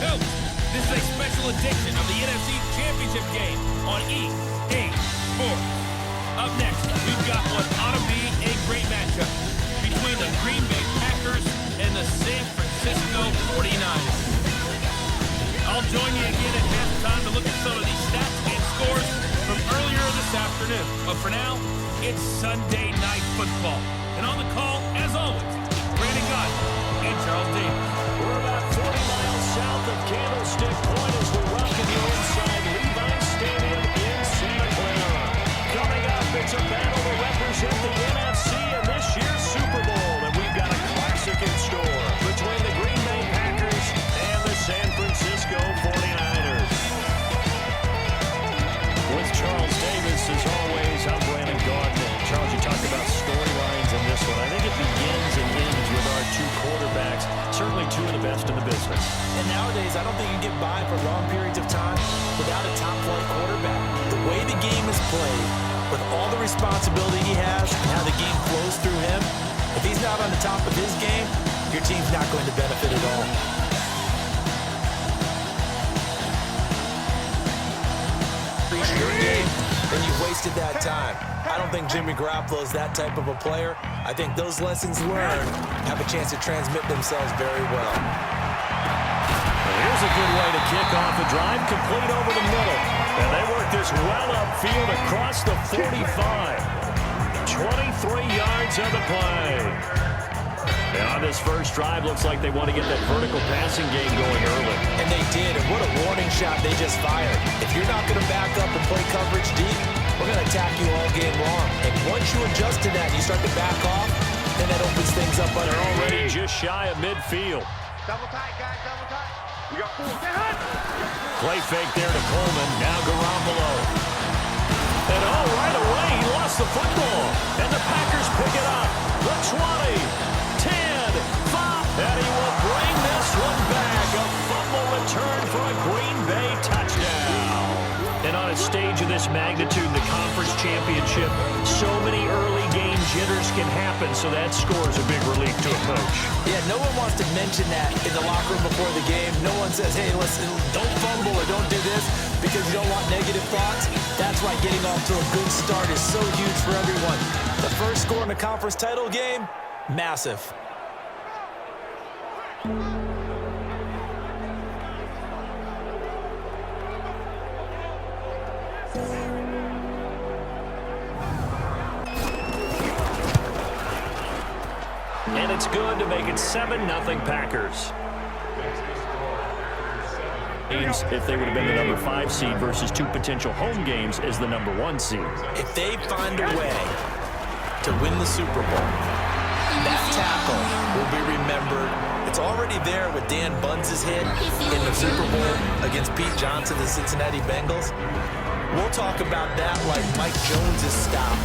Coach. This is a special edition of the NFC Championship game on EA Sports. Up next, we've got what ought to be a great matchup between the Green Bay Packers and the San Francisco 49ers. I'll join you again at halftime to look at some of these stats and scores from earlier this afternoon. But for now, it's Sunday Night Football. And on the call, as always, Brandon Gaudin and Charles Davis. We're about 40 miles south of Candlestick Point as we welcome you inside Levi Stadium in Santa Clara. Coming up, it's a battle to represent the NFC in this year's Super Bowl. And we've got a classic in store between the Green Bay Packers and the San Francisco 49ers. With Charles Davis, as always, I'm Brandon Gaudin. Charles, you talked about storylines in this one. I think it begins and ends with our two quarterbacks, certainly two of the best in the business. And nowadays, I don't think you can get by for long periods of time without a top-flight quarterback. The way the game is played, with all the responsibility he has and how the game flows through him, if he's not on the top of his game, your team's not going to benefit at all. Your game, and you've wasted that time. I don't think Jimmy Garoppolo is that type of a player. I think those lessons learned have a chance to transmit themselves very well. Here's a good way to kick off a drive, complete over the middle. And they work this well upfield across the 45. 23 yards on the play. And on this first drive, looks like they want to get that vertical passing game going early. And they did, and what a warning shot they just fired. If you're not going to back up and play coverage deep, we're going to attack you all game long. And once you adjust to that and you start to back off, then that opens things up on They're their own. already just shy of midfield. Double tight, guys, double tight. We got 4. Play fake there to Coleman. Now Garoppolo. And right away, he lost the football. And the Packers pick it up. The 20. 10, 5, and he will bring this one back. A fumble return for a Green Bay touchdown. And on a stage of this magnitude in the conference championship, so many early game jitters can happen, so that scores a big relief to a coach. Yeah, no one wants to mention that in the locker room before the game. No one says, hey, listen, don't fumble or don't do this because you don't want negative thoughts. That's why getting off to a good start is so huge for everyone. The first score in the conference title game, massive. And it's good to make it 7-0 Packers. If they would have been the number 5 seed versus 2 potential home games as the number 1 seed. If they find a way to win the Super Bowl, that tackle will be remembered. It's already there with Dan Bunz's hit in the Super Bowl against Pete Johnson, the Cincinnati Bengals. We'll talk about that like Mike Jones' stop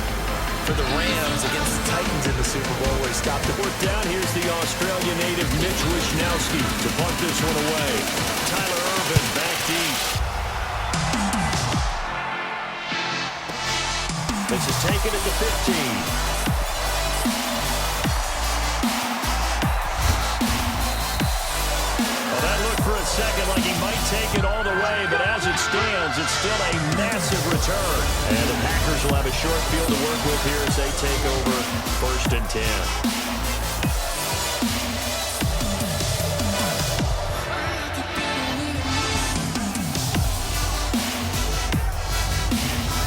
for the Rams against the Titans in the Super Bowl where he stopped it. Fourth down, here's the Australia native Mitch Wishnowsky to punt this one away. Tyler Irvin back deep. This is taken at the 15. For a second like he might take it all the way, but as it stands, it's still a massive return. And the Packers will have a short field to work with here as they take over 1st and 10.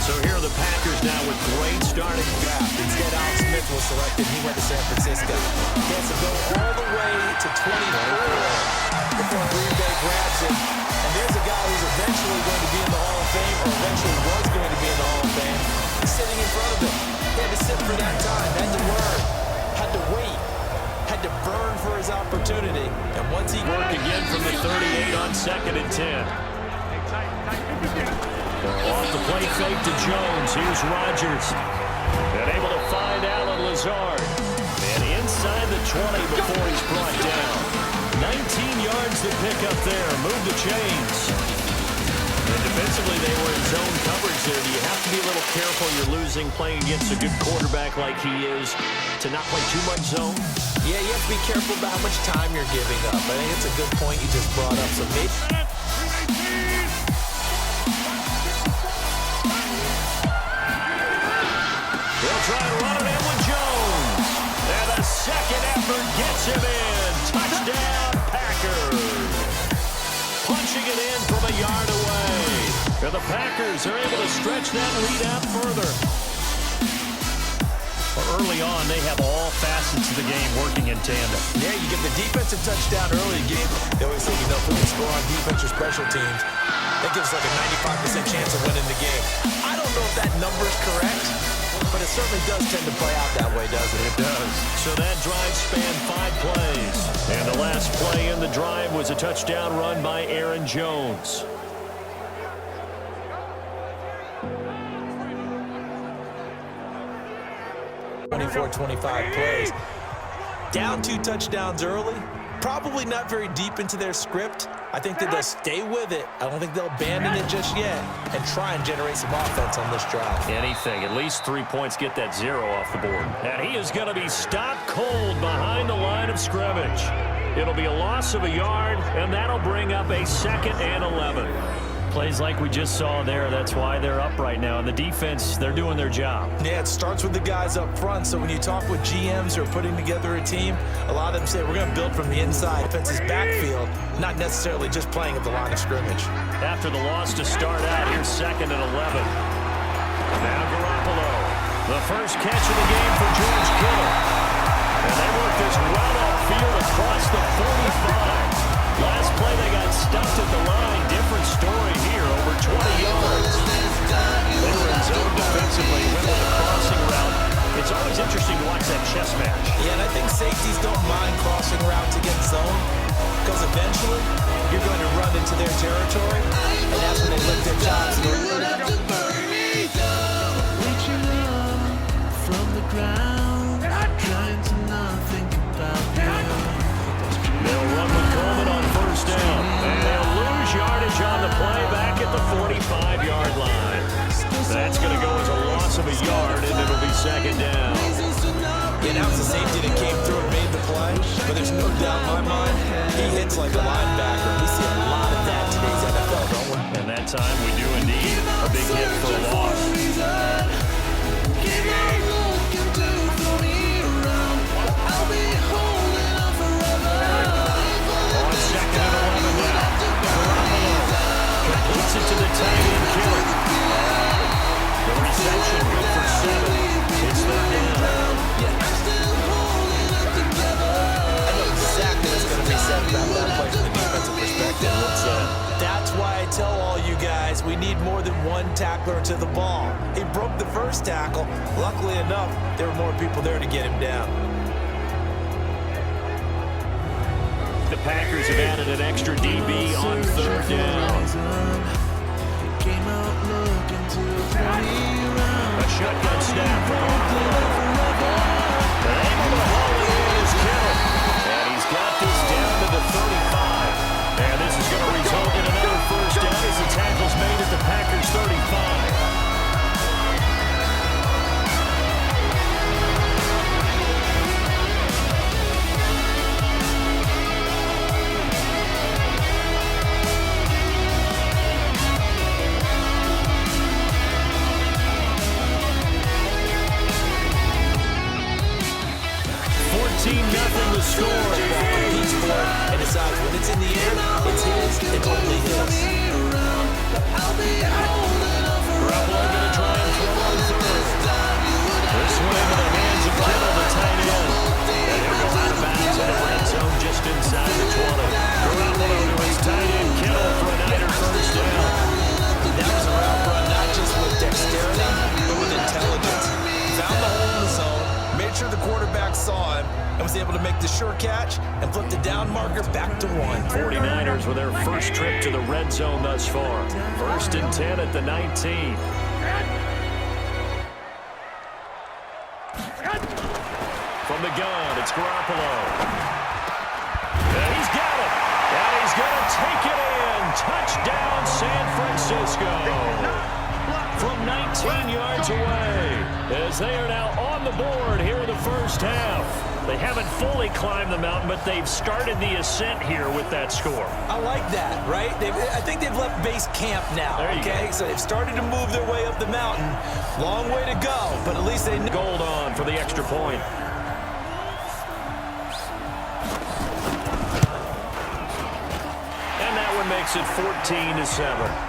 So here are the Packers now with great starting draft. Instead, Alex Smith was selected. He went to San Francisco. He has to go all the way to 24 before Green Bay grabs him. And there's a guy who's eventually going to be in the Hall of Fame, or eventually was going to be in the Hall of Fame. He's sitting in front of him. He had to sit for that time, had to learn, had to wait, had to burn for his opportunity. And once he work again from the 38 on 2nd and 10. Off the play fake to Jones. Here's Rodgers. And able to find Alan Lazard. And inside the 20 before he's brought down. 19 yards to pick up there. Move the chains. And defensively, they were in zone coverage there. Do you have to be a little careful? You're losing playing against a good quarterback like he is. to not play too much zone? Yeah, you have to be careful about how much time you're giving up. I think it's a good point you just brought up. So maybe they'll try and run it in with Jones. And a second effort gets him in. Touchdown, Packers. Punching it in from a yard away. And the Packers are able to stretch that lead out further. Well, early on, they have all facets of the game working in tandem. yeah, you get the defensive touchdown early in the game. They always say, if we can score on defense or special teams, that gives like a 95% chance of winning the game. I don't know if that number's correct, but it certainly does tend to play out that way, doesn't it? It does. So that drive spanned 5 plays. And the last play in the drive was a touchdown run by Aaron Jones. .25 plays. Down 2 touchdowns early. Probably not very deep into their script. I think that they'll stay with it. I don't think they'll abandon it just yet and try and generate some offense on this drive. Anything. At least 3 points get that 0 off the board. And he is going to be stopped cold behind the line of scrimmage. It'll be a loss of a yard, and that'll bring up a 2nd and 11. Plays like we just saw there. That's why they're up right now. And the defense, they're doing their job. Yeah, it starts with the guys up front. So when you talk with GMs who are putting together a team, a lot of them say we're going to build from the inside. Offense's backfield, not necessarily just playing at the line of scrimmage. After the loss to start out, here's 2nd and 11. Now Garoppolo. The first catch of the game for George Kittle. And they work this well upfield across the 45. Last play, they got stuffed at the line. Different story here, over 20 yards. They were in zone defensively, went with a crossing route. It's always interesting to watch that chess match. Yeah, and I think safeties don't mind crossing routes against zone because eventually you're going to run into their territory, and that's when they lick their chops. Reaching up from the ground, trying to not think about you. They'll run with Coleman on first down. And they'll lose yardage on the play back at the 45-yard line. That's going to go as a loss of a yard, and it'll be 2nd down. Yeah, now it's the safety that came through and made the play, but there's no doubt in my mind he hits like a linebacker. We see a lot of that in today's NFL, don't we? And that time we do indeed. A big hit for a loss. On 2nd and 11 now. Garoppolo completes it to the tight end, Kittle. The reception good for 7. It's 3rd down. I know exactly what's going to be said about that play from the defensive perspective. That's why I tell all you guys we need more than one tackler to the ball. He broke the first tackle. Luckily enough, there were more people there to get him down. The Packers have added an extra DB on 3rd down. A shotgun snap from they're able to haul it in as Kittle. And he's got this down to the 35. And this is going to result in another first down as the tackle's made at the Packers 35. Nothing to score. Competes for it and decides when it's in the air, it's his and only his. Garoppolo going to try and throw on 3rd. This one into the hands of Kittle, the tight end. And he'll go out of bounds in the red zone just inside the 20. Garoppolo to his tight end, Kittle for a Niner first down. That was a route run not just with dexterity, but with intelligence. Found the hole in the zone, made sure the quarterback saw him, and was able to make the sure catch and flip the down marker back to 1. 49ers with their first trip to the red zone thus far. 1st and 10 at the 19. From the gun, it's Garoppolo. And he's got it. And he's going to take it in. Touchdown, San Francisco. From 19 yards yards away as they are now on the board here in the first half. They haven't fully climbed the mountain, but they've started the ascent here with that score. I like that, right? I think they've left base camp now, okay? So they've started to move their way up the mountain. Long way to go, but at least they know. Gold on for the extra point. And that one makes it 14-7.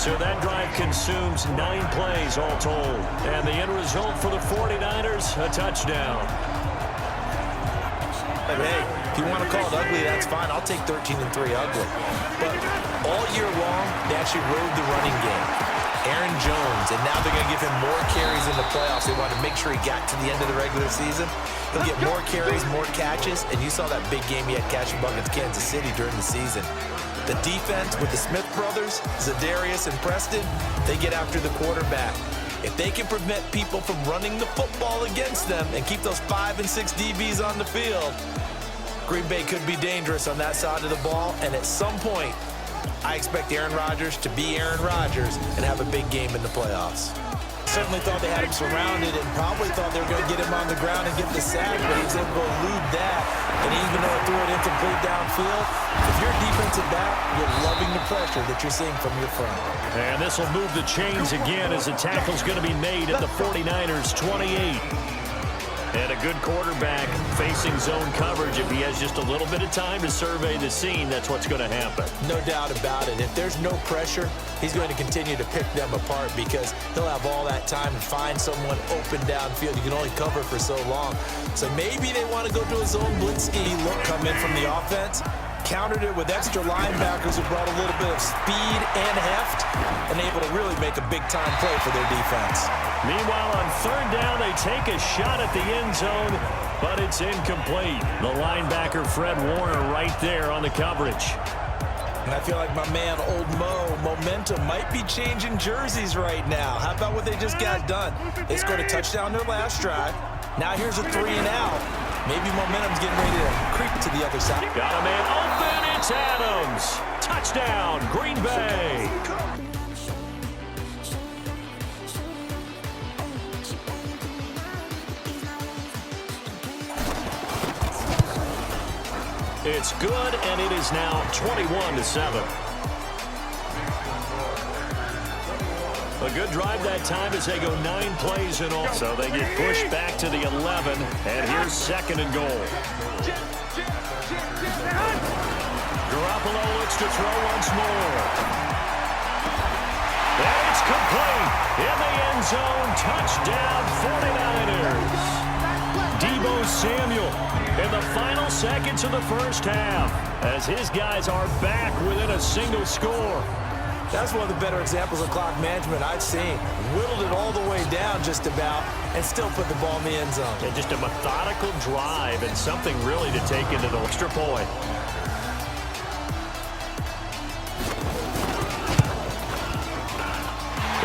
So that drive consumes 9 plays all told. And the end result for the 49ers, a touchdown. Hey, if you want to call it ugly, that's fine. I'll take 13-3 ugly. But all year long, they actually rode the running game. Aaron Jones, and now they're going to give him more carries in the playoffs. They wanted to make sure he got to the end of the regular season. He'll get more carries, more catches, and you saw that big game he had catching against Kansas City during the season. The defense with the Smith brothers, Zadarius and Preston, they get after the quarterback. If they can prevent people from running the football against them and keep those 5 and 6 DBs on the field, Green Bay could be dangerous on that side of the ball. And at some point, I expect Aaron Rodgers to be Aaron Rodgers and have a big game in the playoffs. Certainly thought they had him surrounded and probably thought they were going to get him on the ground and get the sack, but he was able to elude that. And even though it threw it incomplete downfield, if you're a defensive back, you're loving the pressure that you're seeing from your front. And this will move the chains again as the tackle's going to be made at the 49ers 28. And a good quarterback facing zone coverage. If he has just a little bit of time to survey the scene, that's what's going to happen. No doubt about it. If there's no pressure, he's going to continue to pick them apart because he'll have all that time to find someone open downfield. You can only cover for so long. So maybe they want to go to a zone blitz scheme look come in from the offense. Countered it with extra linebackers who brought a little bit of speed and heft and able to really make a big-time play for their defense. Meanwhile, on third down, they take a shot at the end zone, but it's incomplete. The linebacker, Fred Warner, right there on the coverage. And I feel like my man, Old Mo, momentum might be changing jerseys right now. How about what they just got done? They scored a touchdown their last drive. Now here's a 3-and-out. Maybe momentum's getting ready to creep to the other side. Got a man open. It's Adams. Touchdown, Green Bay. It's good, and it is now 21-7. A good drive that time as they go 9 plays in all. So they get pushed back to the 11, and here's 2nd and goal. Garoppolo looks to throw once more. And it's complete. In the end zone, touchdown 49ers. Deebo Samuel in the final seconds of the first half as his guys are back within a single score. That's one of the better examples of clock management I've seen. Whittled it all the way down just about and still put the ball in the end zone. And just a methodical drive and something really to take into the extra point.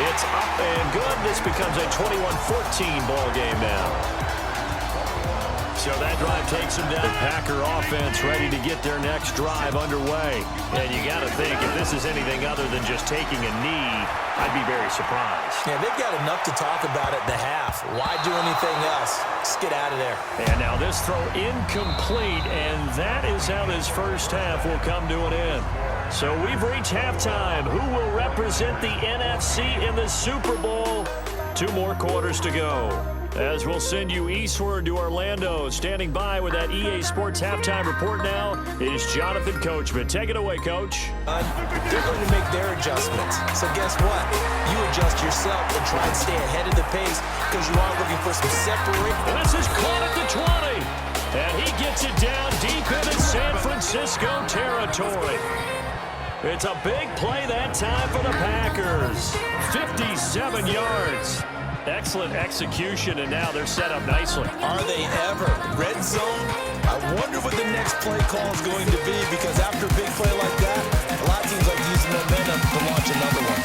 It's up and good. This becomes a 21-14 ball game now. So that drive takes them down. The Packer offense ready to get their next drive underway. And you got to think, if this is anything other than just taking a knee, I'd be very surprised. Yeah, they've got enough to talk about at the half. Why do anything else? Just get out of there. And now this throw incomplete, and that is how this first half will come to an end. So we've reached halftime. Who will represent the NFC in the Super Bowl? 2 more quarters to go. As we'll send you eastward to Orlando. Standing by with that EA Sports halftime report now is Jonathan Coachman. Take it away, Coach. They're going to make their adjustments. So guess what? You adjust yourself and try and stay ahead of the pace because you are looking for some separation. This is caught at the 20. And he gets it down deep into San Francisco territory. It's a big play that time for the Packers. 57 yards. Excellent execution, and now they're set up nicely. Are they ever? Red zone? I wonder what the next play call is going to be because after a big play like that, a lot of teams like to use momentum to launch another one.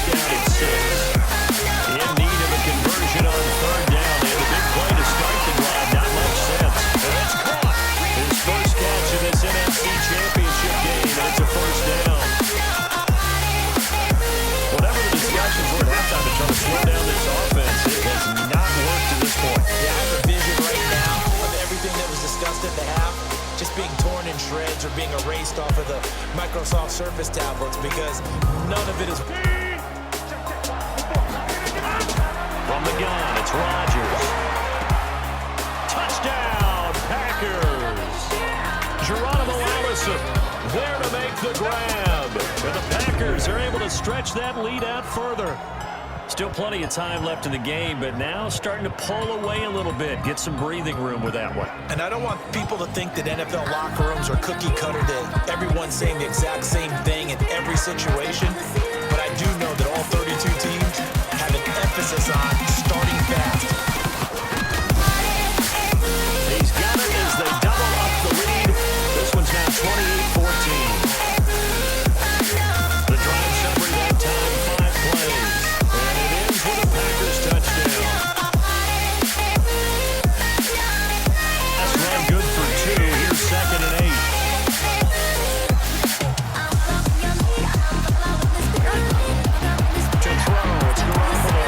Down at 6. In need of a conversion on third down. They have a big play to start the drive. Not much sense. And it's caught. His first catch in this NFC Championship game, and it's a first down. shreds or being erased off of the Microsoft Surface tablets because none of it is... From the gun, it's Rodgers. Touchdown, Packers. Geronimo Allison there to make the grab. And the Packers are able to stretch that lead out further. Still plenty of time left in the game, but now starting to pull away a little bit. Get some breathing room with that one. And I don't want people to think that NFL locker rooms are cookie cutter, that everyone's saying the exact same thing in every situation. But I do know that all 32 teams have an emphasis on starting fast. He's got it as they double up the lead. This one's now 28-14. The drive summary that time, 5 plays. And it ends with a Packers touchdown. That's run good for 2. Here's 2nd and 8. To throw, it's Garoppolo.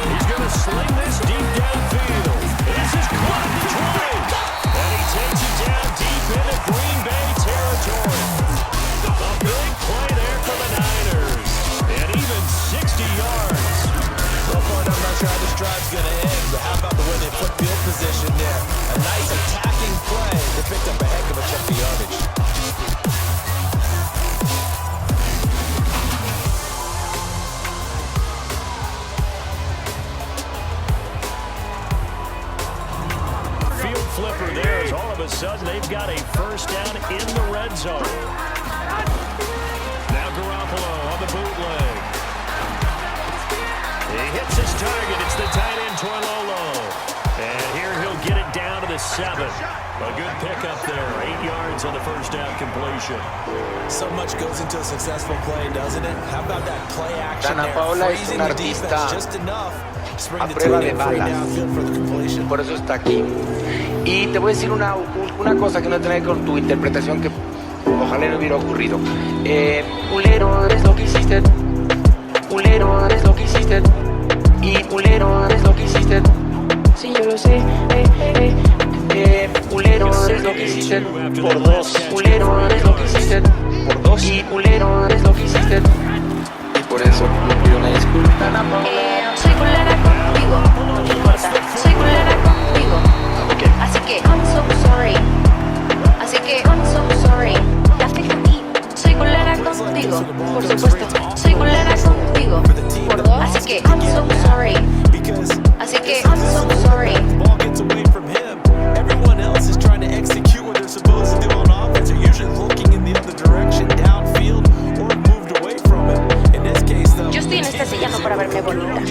He's going to sling this deep downfield. This is caught at the 20. And he takes it down deep into Green Bay territory. A big play there for the Niners. And even 60 yards. So far, I'm not sure how this drive's going to end, but how about the way they put field position there? A nice attacking play. They picked up a heck of a chunk of yardage. Field flipper there as all of a sudden they've got a first down in the red zone. Now Garoppolo on the bootleg. He hits his target. It's the tight end, Toilolo. And here he'll get it down to the 7. A good pickup there. 8 yards on the first down completion. So much goes into a successful play, doesn't it? How about that play action Dana there? Paola es Freezing un the defense artista just enough to bring a the prueba team de in free balas. downfield for the completion. Por eso está aquí. Y te voy a decir una cosa que no tiene que ver con tu interpretación, que ojalá no hubiera ocurrido. Pulero es lo que hiciste. Pulero es lo que hiciste. Y pulero es lo que hiciste. Sí, yo lo sé. Pulero es lo que hiciste. Por 2. Pulero es lo que hiciste. Por 2. Y pulero es lo que hiciste. Y por eso le pido una disculpa. Soy culera contigo, no me importa. Soy culera contigo. Así que I'm so sorry. Así que I'm so sorry. Soy culera contigo, por supuesto. Soy culera contigo. Por 2. Así que I'm so sorry. Así que I'm so sorry. Ball gets away from him. Everyone else is trying to execute what they're supposed to do on offense. They're usually looking in the other direction, downfield, or moved away from it. In this case, though, Yo estoy en esta silla no para verme bonita.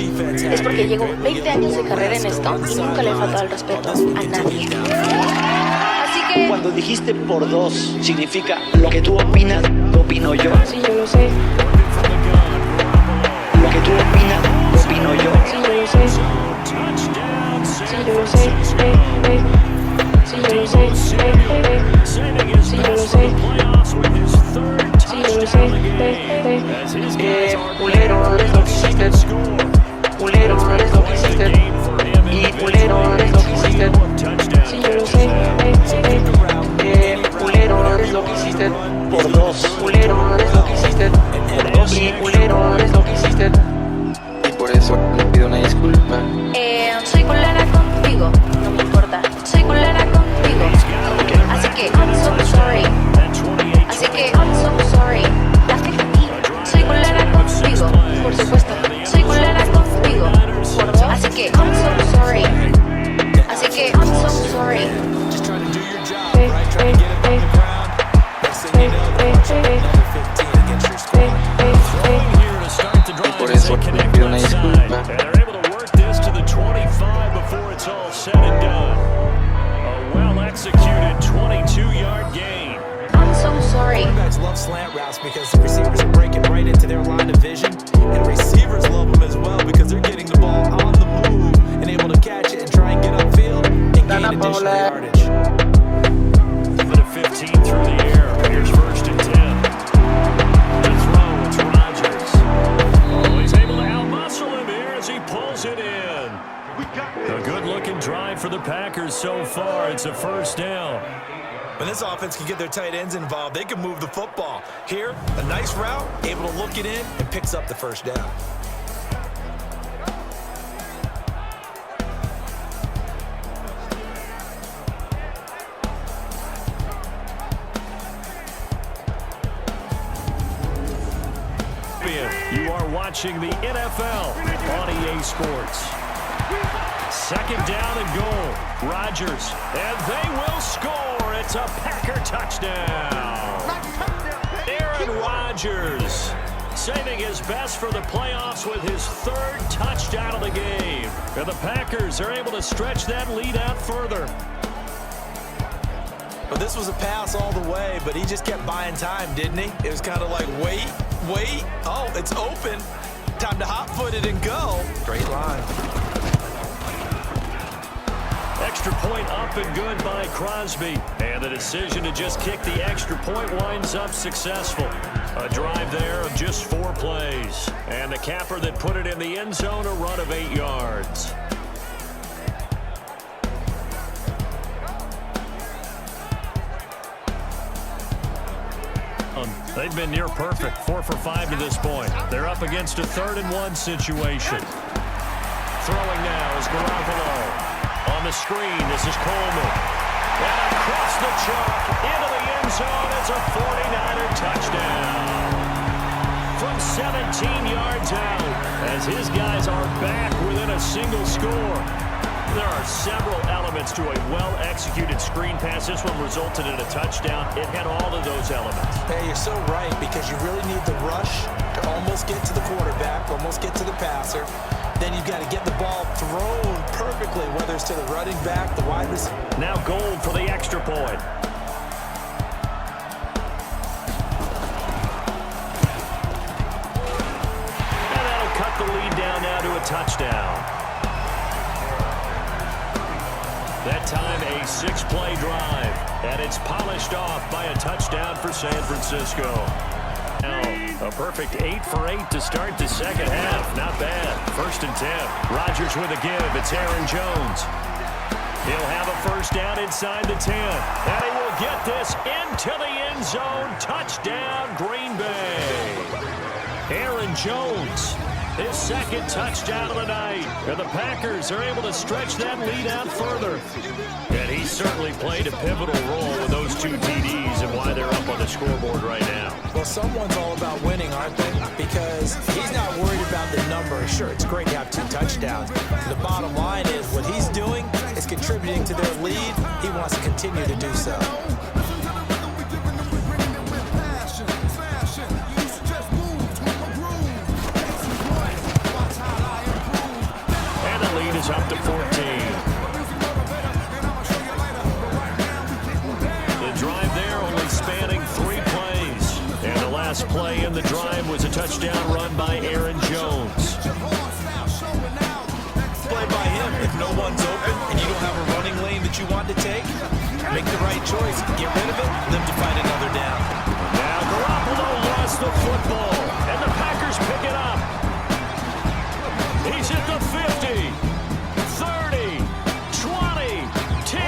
Es porque llevo 20 años de carrera en esto y nunca le he faltado el respeto a nadie. Así que... Cuando dijiste por 2, significa lo que tú opinas, lo opino yo. Sí, yo lo sé. Lo que tú opinas, lo opino yo. Sí, yo lo sé. Sí, yo lo sé. Sí, yo lo sé. Sí, yo lo sé. Sí, yo lo sé. Pulero es lo que hiciste. Pulero es lo que hiciste. Y pulero es lo que hiciste. Sí, yo lo sé. Pulero es lo que hiciste. Por 2. Pulero es lo que hiciste. Por 2. Y pulero es lo que hiciste. Y por eso le pido una disculpa. Soy culera contigo, no me importa. Soy culera contigo. Así que I'm so sorry. Así que I'm so sorry. Soy culera contigo, por supuesto. Soy culera contigo. Por 2. Así que I'm so sorry. Así que I'm so sorry. just trying to do your job, right? Trying to get it on the ground. Next thing you know, they're punching another 15 against your squad. Throwing here to start the drive. Por eso They le connect pido una on the side. disculpa. And they're able to work this to the 25 before it's all said and done. A well-executed 22-yard gain. I'm so sorry. Quarterbacks love slant routes because the receivers are breaking right into their line of vision, and receivers love them as well because they're getting the ball on the move and able to catch it and try and get upfield and gain Dana additional Paola. yardage. With a 15 through the air. Here's 1st and 10. To throw, it's Rodgers. Oh, he's able to outmuscle him here as he pulls it in. A good-looking drive for the Packers so far. It's a first down. When this offense can get their tight ends involved, they can move the football. Here, a nice route, able to look it in, and picks up the first down. You are watching the NFL on EA Sports. Second down and goal. Rodgers, and they will score. It's a Packer touchdown. Aaron Rodgers saving his best for the playoffs with his third touchdown of the game. And the Packers are able to stretch that lead out further. Well, this was a pass all the way, but he just kept buying time, didn't he? It was kind of like, wait. Oh, it's open. Time to hot-foot it and go. Straight line. Extra point up and good by Crosby. And the decision to just kick the extra point winds up successful. A drive there of just 4 plays. And the capper that put it in the end zone, a run of 8 yards. They've been near perfect, 4 for 5 to this point. They're up against a 3rd and 1 situation. Throwing now is Garoppolo. On the screen, this is Coleman. And across the chalk, into the end zone, it's a 49er touchdown. From 17 yards out, as his guys are back within a single score. There are several elements to a well-executed screen pass. This one resulted in a touchdown. It had all of those elements. Hey, you're so right, because you really need the rush to almost get to the quarterback, almost get to the passer. Then you've got to get the ball thrown perfectly, whether it's to the running back, the wide receiver. Now Gold for the extra point. And that'll cut the lead down now to a touchdown. That time a 6-play drive, and it's polished off by a touchdown for San Francisco. Now, a perfect 8 for 8 to start the second half. Not bad. 1st and 10. Rodgers with a give. It's Aaron Jones. He'll have a first down inside the 10. And he will get this into the end zone. Touchdown, Green Bay. Aaron Jones. His 2nd touchdown of the night. And the Packers are able to stretch that lead out further. And he certainly played a pivotal role with those 2 TDs and why they're up on the scoreboard right now. Well, someone's all about winning, aren't they? Because he's not worried about the number. Sure, it's great to have 2 touchdowns. The bottom line is what he's doing is contributing to their lead. He wants to continue to do so. Up to 14. The drive there only spanning 3 plays. And the last play in the drive was a touchdown run by Aaron Jones. Play by him. If no one's open and you don't have a running lane that you want to take, make the right choice. Get rid of it, live to fight another down. Now Garoppolo lost the football, and the Packers pick it up. He's hit the 50. 30, 20, 10.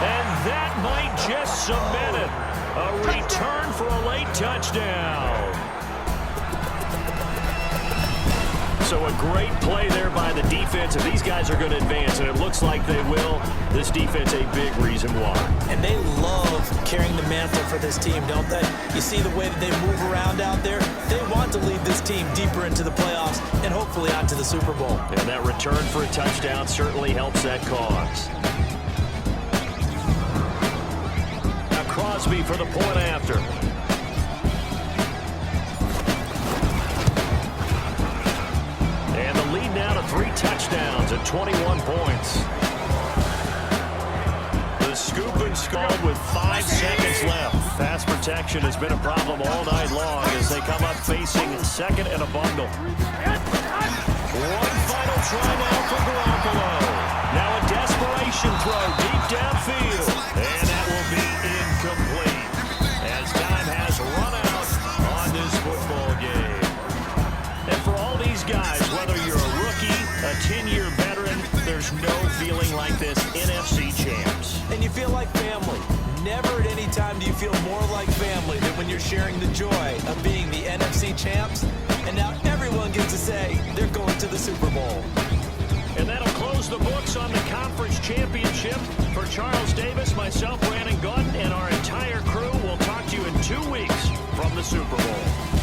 And that might just cement it. A return for a late touchdown. So a great play there by the defense. If these guys are going to advance, and it looks like they will, this defense a big reason why. And they love carrying the mantle for this team, don't they? You see the way that they move around out there? They want to lead this team deeper into the playoffs and hopefully on to the Super Bowl. And that return for a touchdown certainly helps that cause. Now Crosby for the point after. And the lead now to 3 touchdowns at 21 points. The scoop and skull with 5 seconds left. Pass protection has been a problem all night long as they come up facing 2nd and a bundle. One final try now for Garoppolo. Now a desperation throw deep downfield. And that will be incomplete as time has run out on this football game. And for all these guys, whether you're a rookie, a 10-year veteran, there's no feeling like this NFC champs. And you feel like family. Never at any time do you feel more like family than when you're sharing the joy of being the NFC champs. And now everyone gets to say they're going to the Super Bowl. And that'll close the books on the conference championship. For Charles Davis, myself, Brandon Gunn, and our entire crew, we'll talk to you in 2 weeks from the Super Bowl.